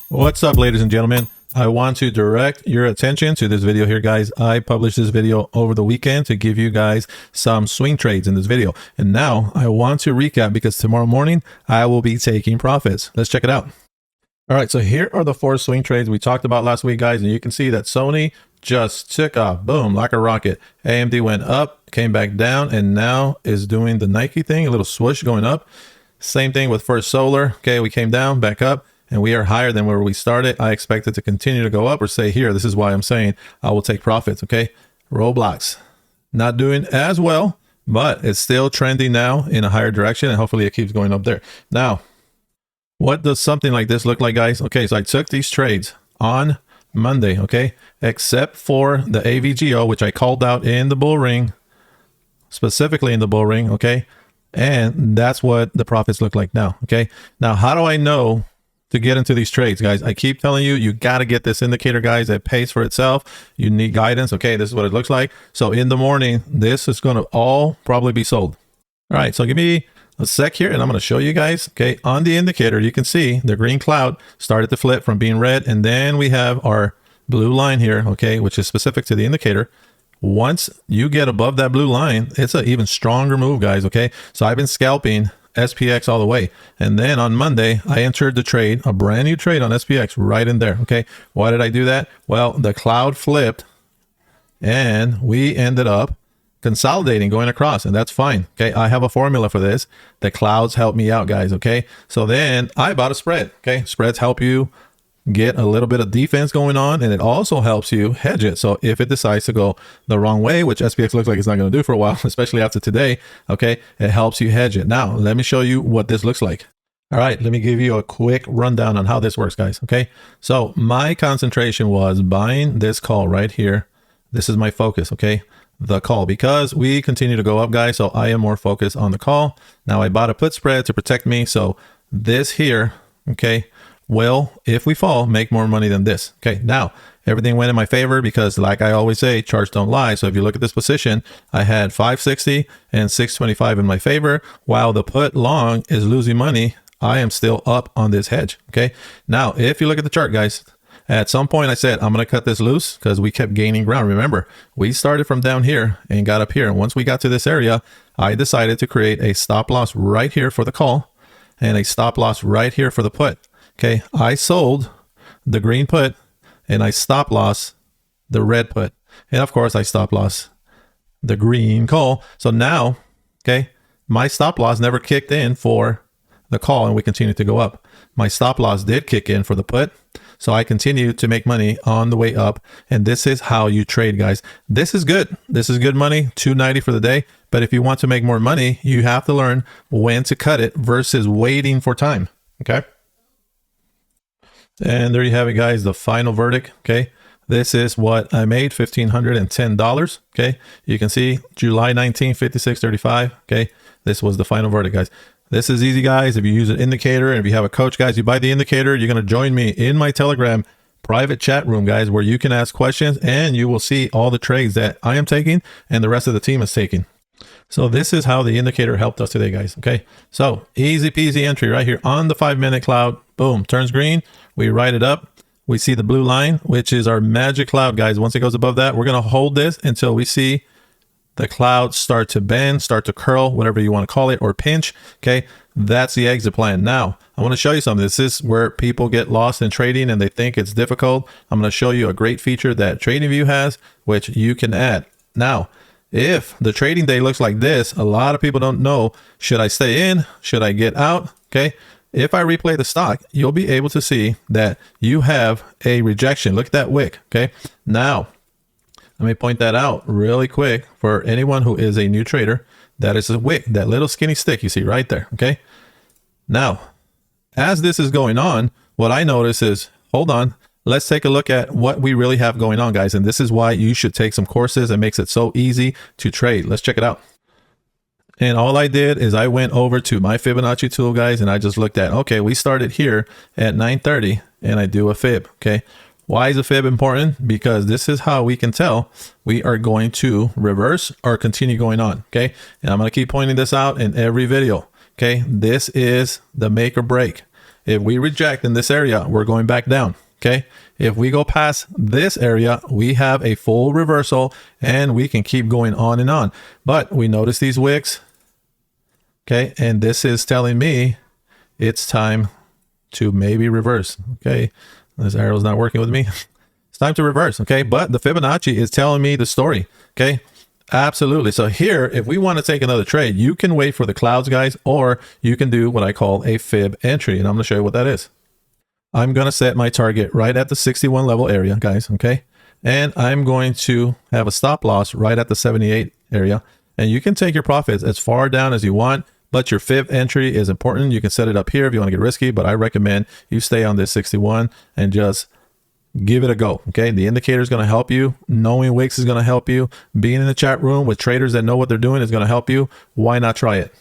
What's up, ladies and gentlemen? I want to direct your attention to this video here, guys. I published this video over the weekend to give you guys some swing trades in this video. And now I want to recap because tomorrow morning I will be taking profits. Let's check it out. All right, so here are the 4 swing trades we talked about last week, guys. And you can see that Sony just took off, boom, like a rocket. AMD went up, came back down, and now is doing the Nike thing, a little swoosh going up. Same thing with First Solar. Okay, we came down, back up, and we are higher than where we started. I expect it to continue to go up or stay here. This is why I'm saying I will take profits, okay? Roblox, not doing as well, but it's still trending now in a higher direction, and hopefully it keeps going up there. Now, what does something like this look like, guys? Okay, so I took these trades on Monday, okay? Except for the AVGO, which I called out in the bull ring, specifically in the bull ring, okay? And that's what the profits look like now, okay? Now, how do I know to get into these trades, guys? I keep telling you, you got to get this indicator, guys. It pays for itself. You need guidance. Okay, this is what it looks like. So in the morning, this is going to all probably be sold. All right, so give me a sec here and I'm going to show you guys. Okay, on the indicator, you can see the green cloud started to flip from being red. And then we have our blue line here, okay, which is specific to the indicator. Once you get above that blue line, it's an even stronger move, guys. Okay, so I've been scalping SPX all the way. And then on Monday, I entered the trade, a brand new trade on SPX right in there. Okay. Why did I do that? Well, the cloud flipped and we ended up consolidating, going across, and that's fine. Okay. I have a formula for this. The clouds help me out, guys. Okay. So then I bought a spread. Okay. Spreads help you get a little bit of defense going on, and it also helps you hedge it. So if it decides to go the wrong way, which SPX looks like it's not going to do for a while, especially after today, okay, it helps you hedge it. Now, let me show you what this looks like. All right, let me give you a quick rundown on how this works, guys. Okay, so my concentration was buying this call right here. This is my focus, okay, the call, because we continue to go up, guys. So I am more focused on the call. Now I bought a put spread to protect me. So this here, okay, will, if we fall, make more money than this. Okay, now everything went in my favor because, like I always say, charts don't lie. So if you look at this position, I had 560 and 625 in my favor, while the put long is losing money. I am still up on this hedge. Okay, now if you look at the chart, guys, at some point I said I'm going to cut this loose because we kept gaining ground. Remember, we started from down here and got up here. And once we got to this area, I decided to create a stop loss right here for the call and a stop loss right here for the put. Okay, I sold the green put and I stop loss the red put. And of course I stop loss the green call. So now, okay, my stop loss never kicked in for the call and we continue to go up. My stop loss did kick in for the put. So I continue to make money on the way up. And this is how you trade, guys. This is good. This is good money, $290 for the day. But if you want to make more money, you have to learn when to cut it versus waiting for time. Okay. And there you have it, guys, the final verdict. Okay, this is what I made, $1,510. Okay, you can see July 19, 56.35. Okay, this was the final verdict, guys. This is easy, guys. If you use an indicator and if you have a coach, guys, you buy the indicator, you're going to join me in my Telegram private chat room, guys, where you can ask questions and you will see all the trades that I am taking and the rest of the team is taking. So this is how the indicator helped us today, guys. Okay, so easy peasy entry right here on the 5-minute cloud. Boom, turns green. We write it up. We see the blue line, which is our magic cloud, guys. Once it goes above that, we're going to hold this until we see the cloud start to bend, start to curl, whatever you want to call it, or pinch. Okay, that's the exit plan. Now, I want to show you something. This is where people get lost in trading and they think it's difficult. I'm going to show you a great feature that TradingView has, which you can add. Now, if the trading day looks like this, a lot of people don't know, should I stay in? Should I get out? Okay. If I replay the stock, you'll be able to see that you have a rejection. Look at that wick. Okay. Now, let me point that out really quick for anyone who is a new trader. That is a wick, that little skinny stick you see right there. Okay. Now, as this is going on, what I notice is, hold on, let's take a look at what we really have going on, guys. And this is why you should take some courses. It makes it so easy to trade. Let's check it out. And all I did is I went over to my Fibonacci tool, guys, and I just looked at, okay, we started here at 930 and I do a fib. Okay. Why is a fib important? Because this is how we can tell we are going to reverse or continue going on. Okay. And I'm going to keep pointing this out in every video. Okay. This is the make or break. if we reject in this area, we're going back down. Okay. If we go past this area, we have a full reversal and we can keep going on and on. But we notice these wicks. Okay. And this is telling me it's time to maybe reverse. Okay. This arrow's not working with me. It's time to reverse. Okay. But the Fibonacci is telling me the story. Okay. Absolutely. So here, if we want to take another trade, you can wait for the clouds, guys, or you can do what I call a fib entry. And I'm going to show you what that is. I'm going to set my target right at the 61 level area, guys. Okay. And I'm going to have a stop loss right at the 78 area. And you can take your profits as far down as you want, but your fib entry is important. You can set it up here if you want to get risky, but I recommend you stay on this 61 and just give it a go. Okay. The indicator is going to help you. Knowing wicks is going to help you. Being in the chat room with traders that know what they're doing is going to help you. Why not try it?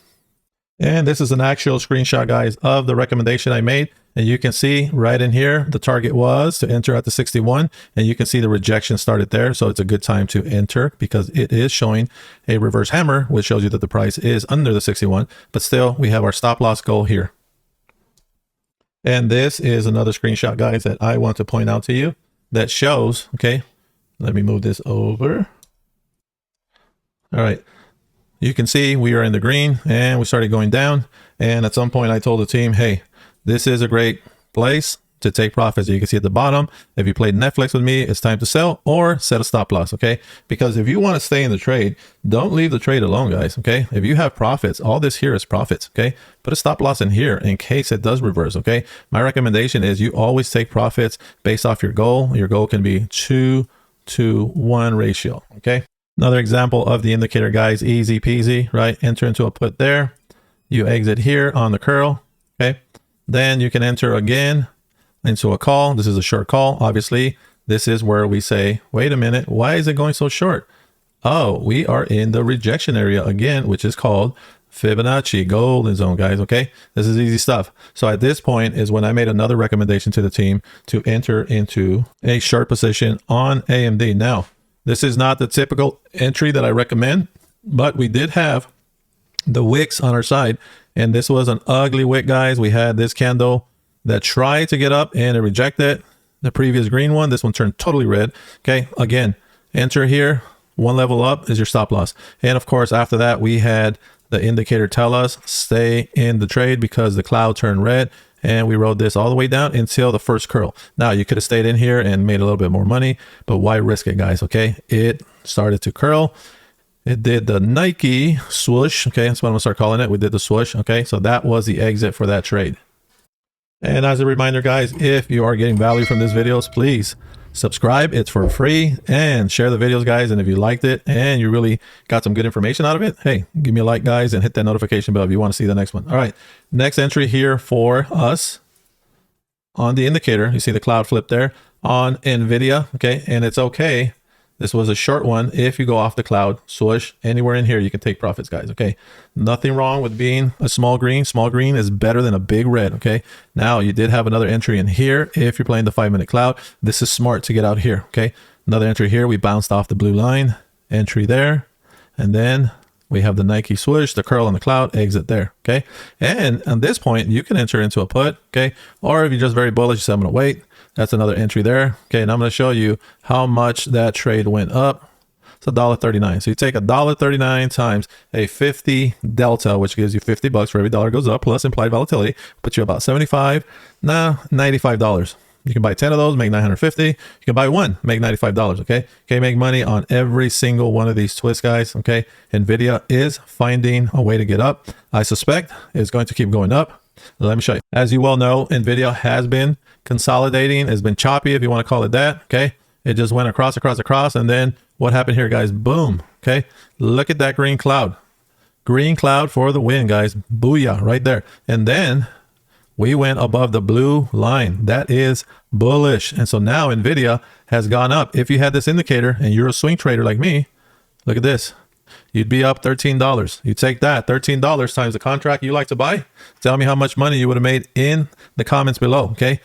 And this is an actual screenshot, guys, of the recommendation I made. And you can see right in here, the target was to enter at the 61, and you can see the rejection started there. So it's a good time to enter because it is showing a reverse hammer, which shows you that the price is under the 61, but still we have our stop loss goal here. And this is another screenshot, guys, that I want to point out to you that shows, okay, let me move this over. All right. You can see we are in the green and we started going down. And at some point I told the team, hey, this is a great place to take profits. You can see at the bottom, if you played Netflix with me, it's time to sell or set a stop loss. Okay. Because if you want to stay in the trade, don't leave the trade alone, guys. Okay. If you have profits, all this here is profits. Okay. Put a stop loss in here in case it does reverse. Okay. My recommendation is you always take profits based off your goal. Your goal can be 2-to-1 ratio. Okay. Another example of the indicator, guys, easy peasy, right? Enter into a put there. You exit here on the curl. Okay. Then you can enter again into a call. This is a short call. Obviously, this is where we say, wait a minute, why is it going so short? Oh, we are in the rejection area again, which is called Fibonacci golden zone, guys. Okay. This is easy stuff. So at this point is when I made another recommendation to the team to enter into a short position on AMD. Now, this is not the typical entry that I recommend, but we did have the wicks on our side. And this was an ugly wick, guys. We had this candle that tried to get up and it rejected the previous green one. This one turned totally red. Okay. Again, enter here. One level up is your stop loss. And of course, after that, we had the indicator tell us stay in the trade because the cloud turned red. And we rode this all the way down until the first curl. Now you could have stayed in here and made a little bit more money, but why risk it, guys? Okay. It started to curl. It did the Nike swoosh. Okay. That's what I'm gonna start calling it. We did the swoosh. Okay. So that was the exit for that trade. And as a reminder, guys, if you are getting value from these videos, please subscribe. It's for free, and share the videos, guys. And if you liked it and you really got some good information out of it, hey, give me a like, guys, and hit that notification bell if you want to see the next one. All right. Next entry here for us on the indicator. You see the cloud flip there on NVIDIA. Okay. And it's okay. This was a short one. If you go off the cloud, swoosh, anywhere in here, you can take profits, guys. Okay. Nothing wrong with being a small green. Small green is better than a big red. Okay. Now you did have another entry in here. If you're playing the 5-minute cloud, this is smart to get out here. Okay. Another entry here. We bounced off the blue line, entry there. And then we have the Nike swoosh, the curl on the cloud, exit there. Okay. And at this point, you can enter into a put. Okay. Or if you're just very bullish, you say, I'm going to wait. That's another entry there. Okay. And I'm going to show you how much that trade went up. It's $1.39. So you take $1.39 times a 50 delta, which gives you $50 for every dollar goes up, plus implied volatility, puts you about $95. You can buy 10 of those, make $950. You can buy one, make $95. Okay. Okay. Make money on every single one of these twists, guys. Okay. NVIDIA is finding a way to get up. I suspect it's going to keep going up. Let me show you. As you well know, NVIDIA has been consolidating. It's been choppy, if you want to call it that. Okay. It just went across. And then what happened here, guys? Boom. Okay. Look at that green cloud. Green cloud for the win, guys. Booyah right there. And then we went above the blue line. That is bullish. And so now NVIDIA has gone up. If you had this indicator and you're a swing trader like me, look at this. You'd be up $13. You take that $13 times the contract you like to buy. Tell me how much money you would have made in the comments below. Okay.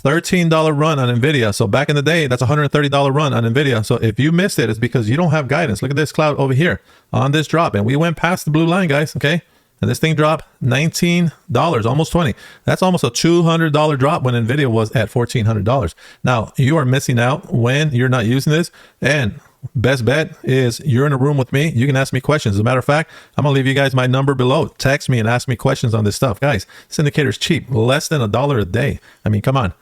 $13 run on NVIDIA. So back in the day, that's $130 run on NVIDIA. So if you missed it, it's because you don't have guidance. Look at this cloud over here on this drop. And we went past the blue line, guys. Okay. and this thing dropped $19, almost 20. That's almost a $200 drop when Nvidia was at $1,400. Now you are missing out when you're not using this, and best bet is you're in a room with me. You can ask me questions. As a matter of fact, I'm gonna leave you guys my number below. Text me and ask me questions on this stuff. Guys, this indicator is cheap, less than $1 a day. I mean, come on.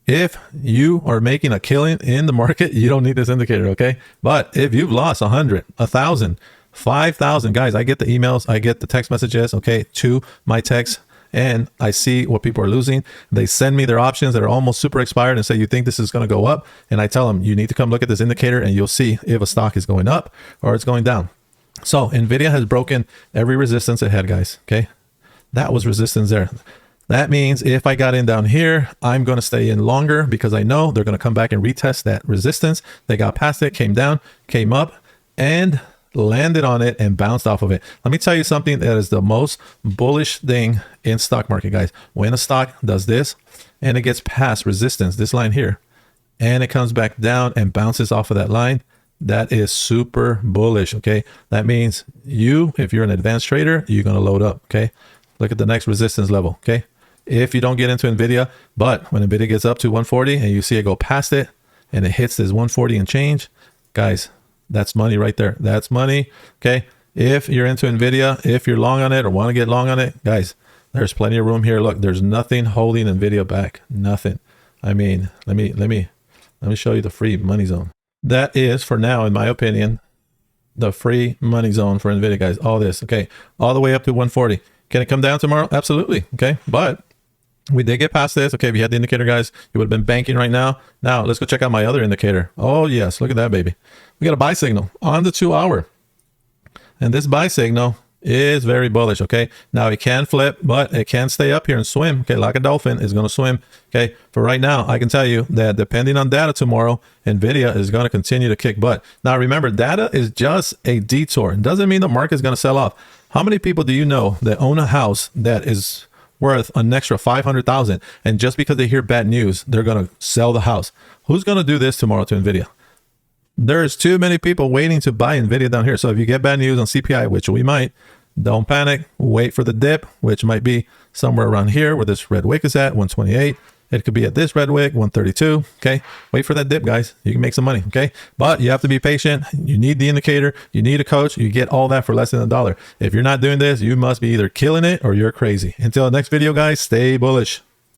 If you are making a killing in the market, you don't need this indicator, okay? But if you've lost 100, 1,000, 5,000, guys, I get the emails, I get the text messages, okay, to my text, and I see what people are losing. They send me their options that are almost super expired and say, you think this is going to go up? And I tell them, you need to come look at this indicator and you'll see if a stock is going up or it's going down. So Nvidia has broken every resistance it had, guys, okay? That was resistance there. That means if I got in down here, I'm going to stay in longer because I know they're going to come back and retest that resistance. They got past it, came down, came up, and landed on it and bounced off of it. Let me tell you something that is the most bullish thing in stock market, guys. When a stock does this and it gets past resistance, this line here, and it comes back down and bounces off of that line, that is super bullish, okay? That means you, if you're an advanced trader, you're going to load up, okay? Look at the next resistance level, okay? If you don't get into Nvidia, but when Nvidia gets up to 140 and you see it go past it and it hits this 140 and change, guys, that's money right there. That's money, okay? If you're into Nvidia, if you're long on it or want to get long on it, guys, there's plenty of room here. Look, there's nothing holding Nvidia back. Nothing. I mean, let me show you the free money zone. That is, for now, in my opinion, the free money zone for Nvidia, guys. All this, okay? All the way up to 140. Can it come down tomorrow? Absolutely, okay? But we did get past this. Okay, if you had the indicator, guys, you would have been banking right now. Now, let's go check out my other indicator. Oh, yes, look at that, baby. We got a buy signal on the 2 hour. And this buy signal is very bullish, okay? Now, it can flip, but it can stay up here and swim, okay? Like a dolphin, is going to swim, okay? For right now, I can tell you that depending on data tomorrow, Nvidia is going to continue to kick butt. Now, remember, data is just a detour. It doesn't mean the market is going to sell off. How many people do you know that own a house that is worth an extra 500,000, and just because they hear bad news, they're going to sell the house? Who's going to do this tomorrow to Nvidia? There's too many people waiting to buy Nvidia down here. So if you get bad news on CPI, which we might, don't panic. Wait for the dip, which might be somewhere around here where this red wick is at 128. It could be at this red wick 132. Okay, wait for that dip, guys. You can make some money. Okay, but you have to be patient. You need the indicator, you need a coach. You get all that for less than $1. If you're not doing this, you must be either killing it or you're crazy. Until the next video, guys, stay bullish.